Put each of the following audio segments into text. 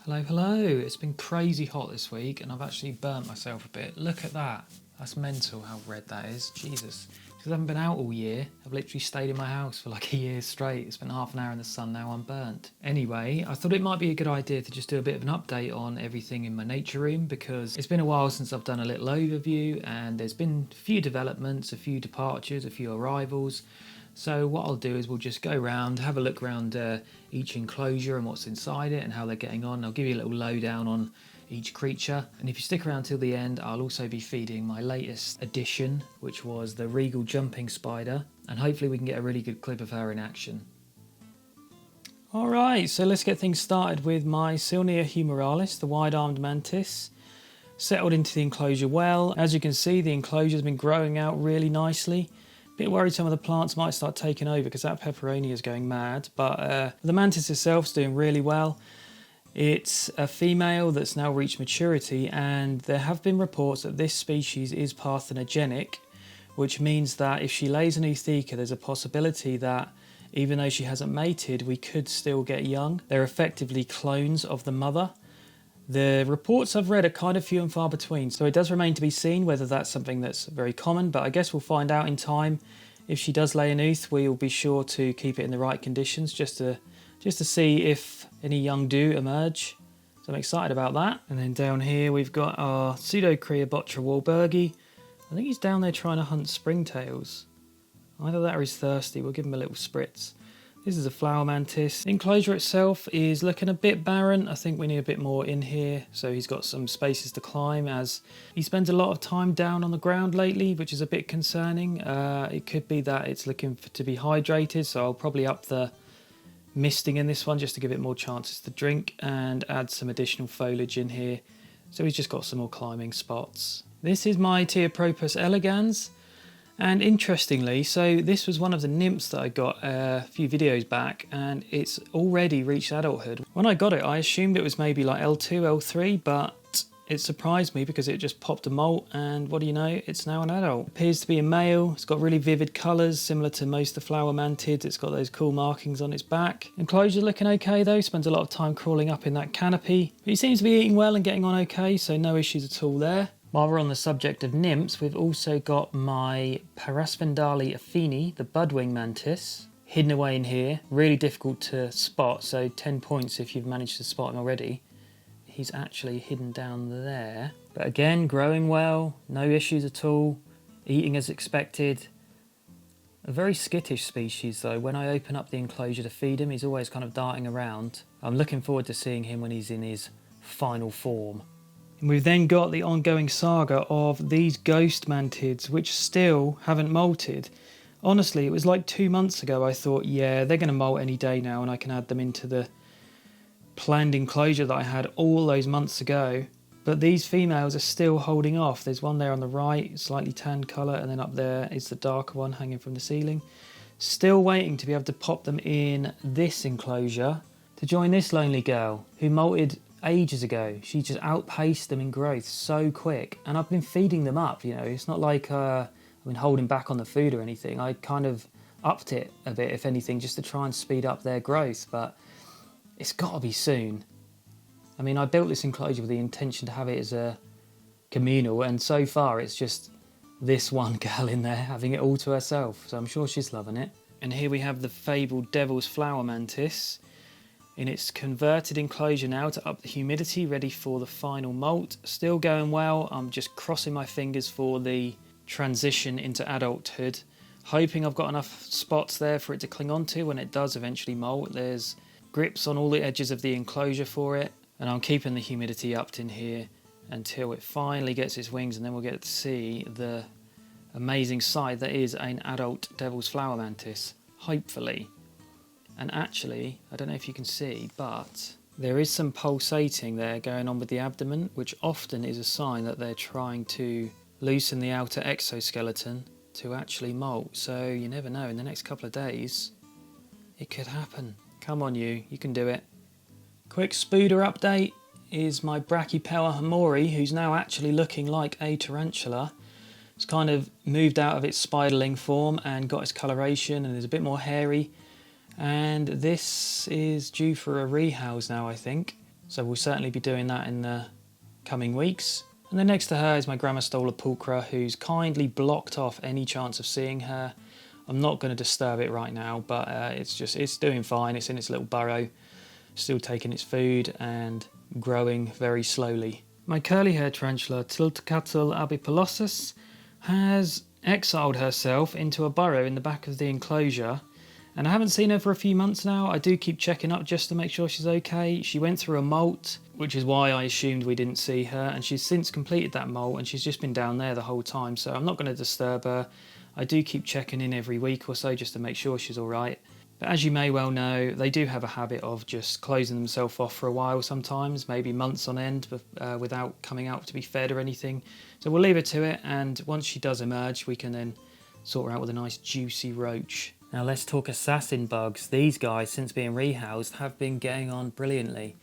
Hello, hello. It's been crazy hot this week and I've actually burnt myself a bit. Look at that. That's mental how red that is. Jesus. Because I haven't been out all year. I've literally stayed in my house for like a year straight. Spent half an hour in the sun, now I'm burnt. Anyway, I thought it might be a good idea to just do a bit of an update on everything in my nature room because it's been a while since I've done a little overview and there's been a few developments, a few departures, a few arrivals. So what I'll do is we'll just go around, have a look around each enclosure and what's inside it and how they're getting on. I'll give you a little lowdown on each creature. And if you stick around till the end, I'll also be feeding my latest addition, which was the regal jumping spider. And hopefully we can get a really good clip of her in action. All right, so let's get things started with my Cilnia humeralis, the wide-armed mantis. Settled into the enclosure well. As you can see, the enclosure's been growing out really nicely. Bit worried some of the plants might start taking over because that peperoni is going mad, but the mantis itself is doing really well. It's a female that's now reached maturity, and there have been reports that this species is parthenogenic, which means that if she lays an ootheca, there's a possibility that even though she hasn't mated, we could still get young. They're effectively clones of the mother. The reports I've read are kind of few and far between, so it does remain to be seen whether that's something that's very common, but I guess we'll find out in time. If she does lay an ooth, we'll be sure to keep it in the right conditions just to see if any young do emerge. So I'm excited about that. And then down here we've got our Pseudocreobotra wahlbergii. I think he's down there trying to hunt springtails. Either that or he's thirsty. We'll give him a little spritz. This is a flower mantis. The enclosure itself is looking a bit barren. I think we need a bit more in here. So he's got some spaces to climb as he spends a lot of time down on the ground lately, which is a bit concerning. It could be that it's looking to be hydrated. So I'll probably up the misting in this one just to give it more chances to drink and add some additional foliage in here. So he's just got some more climbing spots. This is my Theopropus elegans. And interestingly, so this was one of the nymphs that I got a few videos back, and it's already reached adulthood. When I got it, I assumed it was maybe like L2, L3, but it surprised me because it just popped a molt, and what do you know, it's now an adult. It appears to be a male. It's got really vivid colours, similar to most of the flower mantids. It's got those cool markings on its back. Enclosure's looking okay though, spends a lot of time crawling up in that canopy. But he seems to be eating well and getting on okay, so no issues at all there. While we're on the subject of nymphs, we've also got my Parasphendale affini, the budwing mantis, hidden away in here. Really difficult to spot, so 10 points if you've managed to spot him already. He's actually hidden down there. But again, growing well, no issues at all, eating as expected. A very skittish species though. When I open up the enclosure to feed him, he's always kind of darting around. I'm looking forward to seeing him when he's in his final form. And we've then got the ongoing saga of these ghost mantids, which still haven't molted. Honestly, it was like 2 months ago I thought, yeah, they're going to molt any day now and I can add them into the planned enclosure that I had all those months ago. But these females are still holding off. There's one there on the right, slightly tanned colour, and then up there is the darker one hanging from the ceiling. Still waiting to be able to pop them in this enclosure to join this lonely girl who molted ages ago. She just outpaced them in growth so quick, and I've been feeding them up, you know. It's not like I've been holding back on the food or anything. I kind of upped it a bit, if anything, just to try and speed up their growth, but it's got to be soon. I mean, I built this enclosure with the intention to have it as a communal, and so far it's just this one girl in there having it all to herself, so I'm sure she's loving it. And here we have the fabled devil's flower mantis in its converted enclosure now to up the humidity, ready for the final molt. Still going well. I'm just crossing my fingers for the transition into adulthood, hoping I've got enough spots there for it to cling on to when it does eventually molt. There's grips on all the edges of the enclosure for it, and I'm keeping the humidity upped in here until it finally gets its wings, and then we'll get to see the amazing sight that is an adult devil's flower mantis, hopefully. And actually, I don't know if you can see, but there is some pulsating there going on with the abdomen, which often is a sign that they're trying to loosen the outer exoskeleton to actually molt. So you never know, in the next couple of days, it could happen. Come on you can do it. Quick spooder update is my Brachypelma hamorii, who's now actually looking like a tarantula. It's kind of moved out of its spiderling form and got its coloration and is a bit more hairy. And this is due for a rehouse now, I think. So we'll certainly be doing that in the coming weeks. And then next to her is my Grammostola pulchra, who's kindly blocked off any chance of seeing her. I'm not going to disturb it right now, but it's doing fine. It's in its little burrow, still taking its food and growing very slowly. My curly-haired tarantula, Tliltocatl abipelosus, has exiled herself into a burrow in the back of the enclosure, and I haven't seen her for a few months now. I do keep checking up just to make sure she's okay. She went through a molt, which is why I assumed we didn't see her, and she's since completed that molt, and she's just been down there the whole time, so I'm not going to disturb her. I do keep checking in every week or so just to make sure she's alright. But as you may well know, they do have a habit of just closing themselves off for a while sometimes, maybe months on end, without coming out to be fed or anything. So we'll leave her to it, and once she does emerge, we can then sort her out with a nice juicy roach. Now let's talk assassin bugs. These guys, since being rehoused, have been getting on brilliantly.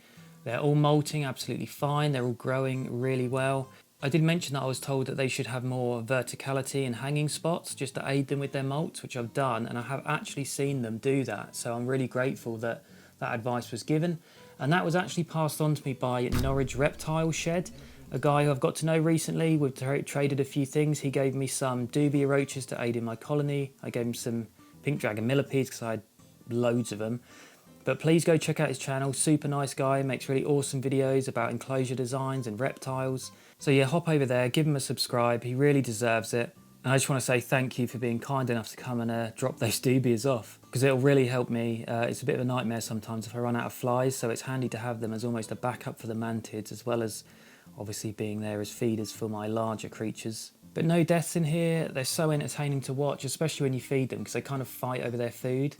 They're all molting absolutely fine, they're all growing really well. I did mention that I was told that they should have more verticality and hanging spots just to aid them with their molts, which I've done, and I have actually seen them do that. So I'm really grateful that that advice was given. And that was actually passed on to me by Norwich Reptile Shed, a guy who I've got to know recently. We've traded a few things. He gave me some dubia roaches to aid in my colony. I gave him some pink dragon millipedes because I had loads of them. But please go check out his channel, super nice guy, makes really awesome videos about enclosure designs and reptiles. So yeah, hop over there, give him a subscribe, he really deserves it. And I just want to say thank you for being kind enough to come and drop those dubias off, because it'll really help me. It's a bit of a nightmare sometimes if I run out of flies, so it's handy to have them as almost a backup for the mantids, as well as obviously being there as feeders for my larger creatures. But no deaths in here. They're so entertaining to watch, especially when you feed them, because they kind of fight over their food.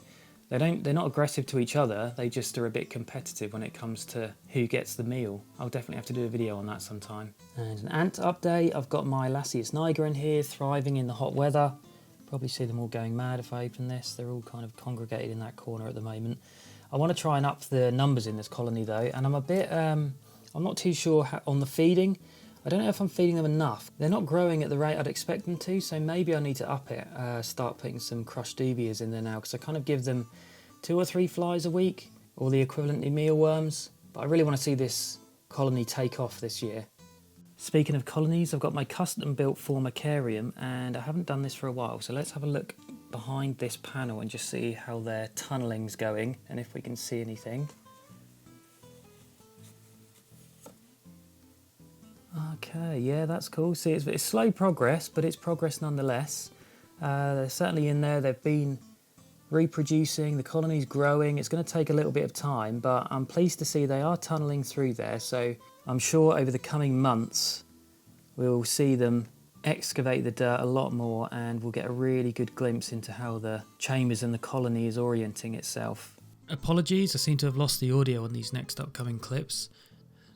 They're not aggressive to each other, they just are a bit competitive when it comes to who gets the meal. I'll definitely have to do a video on that sometime. And an ant update, I've got my Lasius niger in here, thriving in the hot weather. Probably see them all going mad if I open this. They're all kind of congregated in that corner at the moment. I want to try and up the numbers in this colony though, and I'm a bit, I'm not too sure on the feeding. I don't know if I'm feeding them enough. They're not growing at the rate I'd expect them to, so maybe I need to up it, start putting some crushed dubias in there now, because I kind of give them 2 or 3 flies a week, or the equivalent in mealworms. But I really want to see this colony take off this year. Speaking of colonies, I've got my custom-built formicarium, and I haven't done this for a while, so let's have a look behind this panel and just see how their tunneling's going, and if we can see anything. Okay, yeah, that's cool. See, it's slow progress, but it's progress nonetheless. They're certainly in there. They've been reproducing, the colony's growing. It's going to take a little bit of time, but I'm pleased to see they are tunnelling through there. So I'm sure over the coming months, we'll see them excavate the dirt a lot more, and we'll get a really good glimpse into how the chambers and the colony is orienting itself. Apologies, I seem to have lost the audio on these next upcoming clips.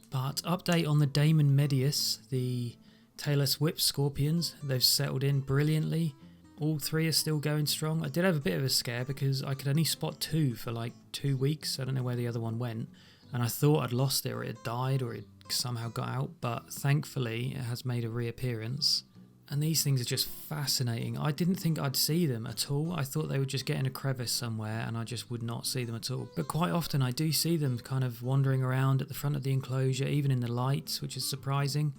But update on the Damon medius, the tailless whip scorpions. They've settled in brilliantly. All 3 are still going strong. I did have a bit of a scare because I could only spot 2 for like 2 weeks. I don't know where the other one went. And I thought I'd lost it, or it had died, or it somehow got out. But thankfully it has made a reappearance. And these things are just fascinating. I didn't think I'd see them at all. I thought they would just get in a crevice somewhere and I just would not see them at all. But quite often I do see them kind of wandering around at the front of the enclosure, even in the lights, which is surprising.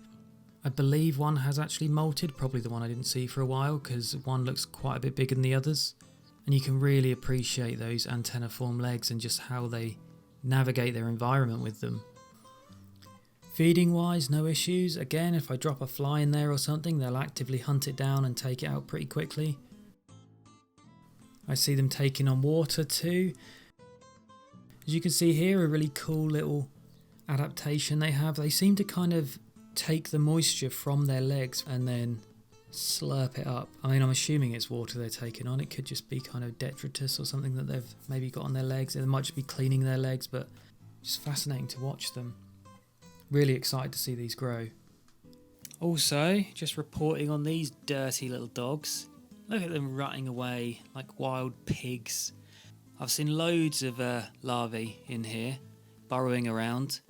I believe one has actually molted, probably the one I didn't see for a while, because one looks quite a bit bigger than the others. And you can really appreciate those antenniform legs and just how they navigate their environment with them. Feeding wise, no issues. Again, if I drop a fly in there or something, they'll actively hunt it down and take it out pretty quickly. I see them taking on water too. As you can see here, a really cool little adaptation they have. They seem to kind of take the moisture from their legs and then slurp it up. I mean, I'm assuming it's water they're taking on. It could just be kind of detritus or something that they've maybe got on their legs. They might just be cleaning their legs, but just fascinating to watch them. Really excited to see these grow. Also, just reporting on these dirty little dogs. Look at them rutting away like wild pigs. I've seen loads of larvae in here, burrowing around,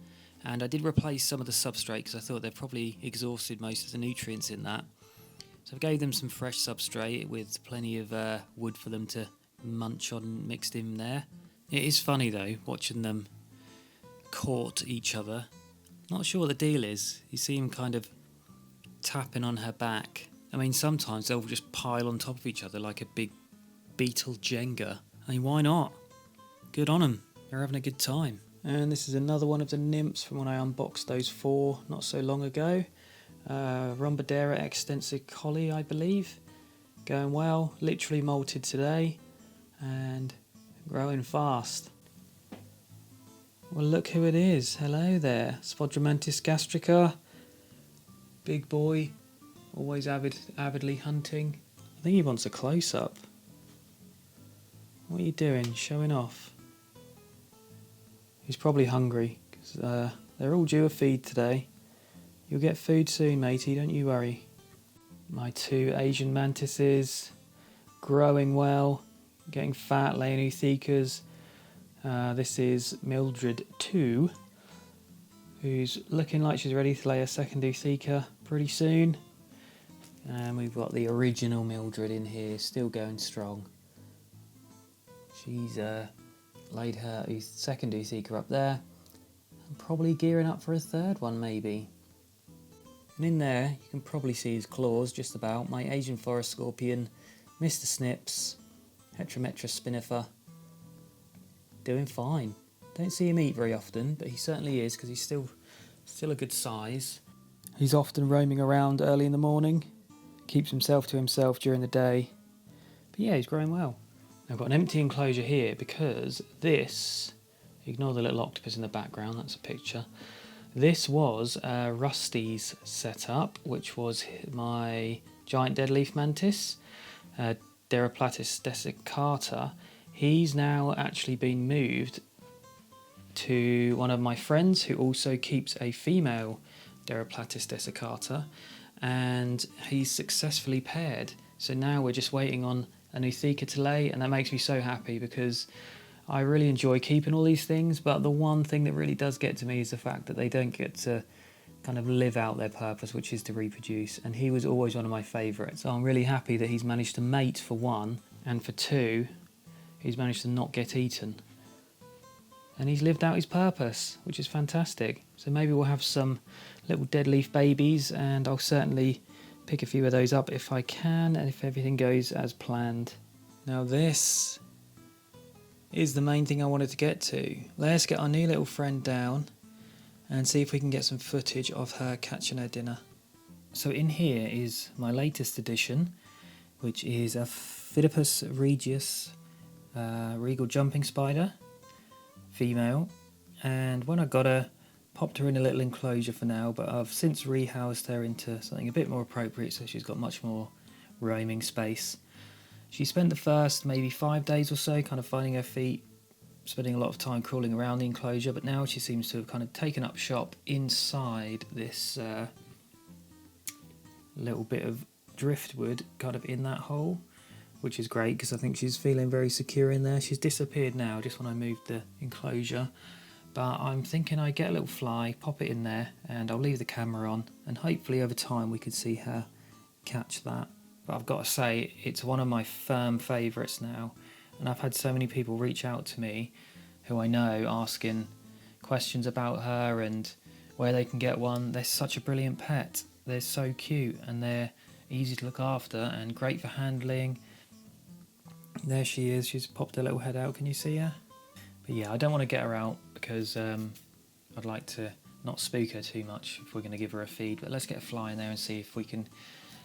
and I did replace some of the substrate because I thought they've probably exhausted most of the nutrients in that. So I gave them some fresh substrate with plenty of wood for them to munch on mixed in there. It is funny though, watching them caught each other. Not sure what the deal is. You see him kind of tapping on her back. I mean, sometimes they'll just pile on top of each other like a big beetle Jenga. I mean, why not? Good on them. They're having a good time. And this is another one of the nymphs from when I unboxed those 4 not so long ago. Rhombodera extensicollis, I believe. Going well. Literally molted today. And growing fast. Well, look who it is. Hello there. Sphodromantis gastrica. Big boy. Always avidly hunting. I think he wants a close-up. What are you doing? Showing off? He's probably hungry, because they're all due a feed today. You'll get food soon, matey, don't you worry. My 2 Asian mantises. Growing well. Getting fat, laying oothecas. This is Mildred 2, who's looking like she's ready to lay a second ootheca pretty soon. And we've got the original Mildred in here, still going strong. She's laid her second ootheca up there, and probably gearing up for a third one maybe. And in there you can probably see his claws just about. My Asian forest scorpion, Mr. Snips, Heterometra spinifer, doing fine. Don't see him eat very often, but he certainly is, because he's still a good size. He's often roaming around early in the morning, keeps himself to himself during the day. But yeah, he's growing well. I've got an empty enclosure here because this, ignore the little octopus in the background, that's a picture. This was Rusty's setup, which was my giant deadleaf mantis, Deroplatys desiccata. He's now actually been moved to one of my friends who also keeps a female Deroplatys desiccata, and he's successfully paired. So now we're just waiting on an ootheca to lay, and that makes me so happy because I really enjoy keeping all these things, but the one thing that really does get to me is the fact that they don't get to kind of live out their purpose, which is to reproduce, and he was always one of my favourites. So I'm really happy that he's managed to mate for 1, and for 2 he's managed to not get eaten. And he's lived out his purpose, which is fantastic. So maybe we'll have some little deadleaf babies, and I'll certainly pick a few of those up if I can, and if everything goes as planned. Now this is the main thing I wanted to get to. Let's get our new little friend down and see if we can get some footage of her catching her dinner. So in here is my latest addition, which is a Phidippus Regius regal jumping spider, female. And when I got her, popped her in a little enclosure for now, but I've since rehoused her into something a bit more appropriate, so she's got much more roaming space. She spent the first maybe 5 days or so kind of finding her feet, spending a lot of time crawling around the enclosure, but now she seems to have kind of taken up shop inside this little bit of driftwood kind of in that hole, which is great because I think she's feeling very secure in there. She's disappeared now just when I moved the enclosure, but I'm thinking I get a little fly, pop it in there, and I'll leave the camera on, and hopefully over time we could see her catch that. But I've got to say, it's one of my firm favourites now, and I've had so many people reach out to me who I know asking questions about her and where they can get one. They're such a brilliant pet. They're so cute, and they're easy to look after and great for handling. There she is. She's popped her little head out. Can you see her? But yeah, I don't want to get her out because I'd like to not spook her too much if we're going to give her a feed. But let's get a fly in there and see if we can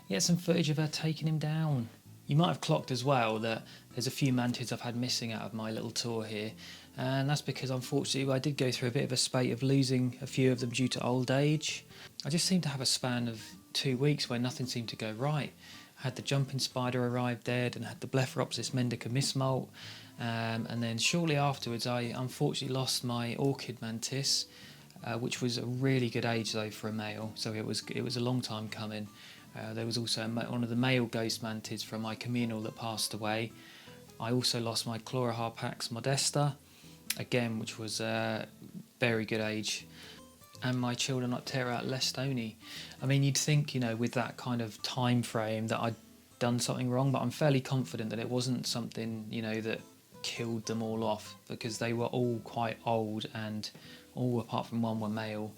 get some footage of her taking him down. You might have clocked as well that there's a few mantids I've had missing out of my little tour here, and that's because unfortunately I did go through a bit of a spate of losing a few of them due to old age. I just seemed to have a span of 2 weeks where nothing seemed to go right. I had the jumping spider arrive dead, and I had the Blepharopsis mendica mismoult, and then shortly afterwards I unfortunately lost my orchid mantis, which was a really good age though for a male, so it was a long time coming. There was also one of the male ghost mantids from my communal that passed away. I also lost my Chloroharpax modesta, again, which was a very good age. And my Tliltocatl lestoni. I mean, you'd think, with that kind of time frame that I'd done something wrong, but I'm fairly confident that it wasn't something, that killed them all off, because they were all quite old and All apart from one were male,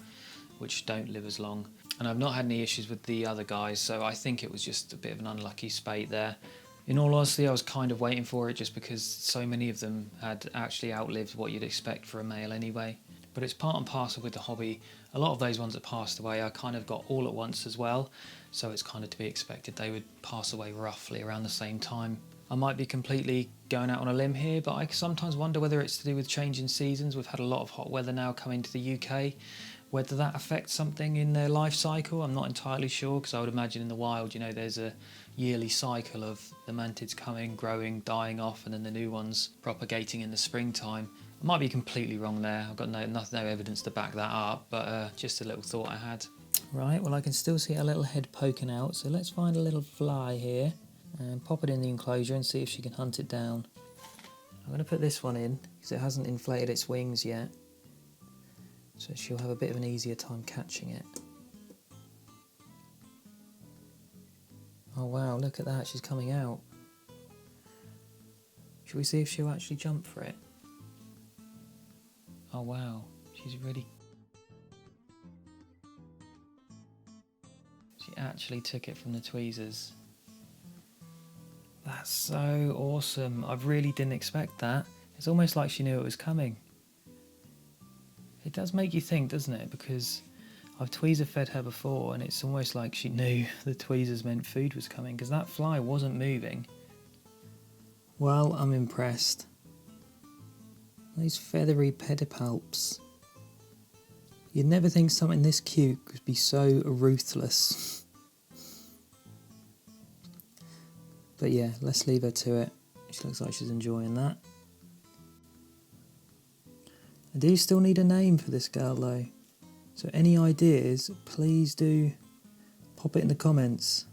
which don't live as long. And I've not had any issues with the other guys, so I think it was just a bit of an unlucky spate there. In all honesty, I was kind of waiting for it just because so many of them had actually outlived what you'd expect for a male anyway. But it's part and parcel with the hobby. A lot of those ones that passed away I kind of got all at once as well, so it's kind of to be expected they would pass away roughly around the same time. I might be completely going out on a limb here, but I sometimes wonder whether it's to do with changing seasons. We've had a lot of hot weather now coming to the UK. Whether that affects something in their life cycle, I'm not entirely sure, because I would imagine in the wild, you know, there's a yearly cycle of the mantids coming, growing, dying off, and then the new ones propagating in the springtime. I might be completely wrong there. I've got no evidence to back that up, but just a little thought I had. Right, well I can still see a little head poking out, so let's find a little fly here and pop it in the enclosure and see if she can hunt it down. I'm going to put this one in because it hasn't inflated its wings yet, so she'll have a bit of an easier time catching it. Oh wow, look at that, she's coming out. Shall we see if she'll actually jump for it? Oh wow, she's really... She actually took it from the tweezers. That's so awesome. I really didn't expect that. It's almost like she knew it was coming. It does make you think, doesn't it? Because I've tweezer fed her before and it's almost like she knew the tweezers meant food was coming, because that fly wasn't moving. Well, I'm impressed. Those feathery pedipalps. You'd never think something this cute could be so ruthless. But yeah, let's leave her to it. She looks like she's enjoying that. I do still need a name for this girl though. So any ideas, please do pop it in the comments.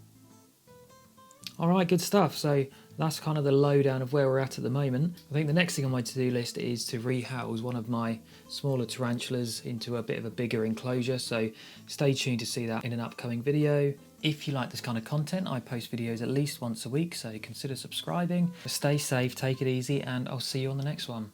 Alright, good stuff. So that's kind of the lowdown of where we're at the moment. I think the next thing on my to-do list is to rehouse one of my smaller tarantulas into a bit of a bigger enclosure, so stay tuned to see that in an upcoming video. If you like this kind of content, I post videos at least once a week, so consider subscribing. Stay safe, take it easy, and I'll see you on the next one.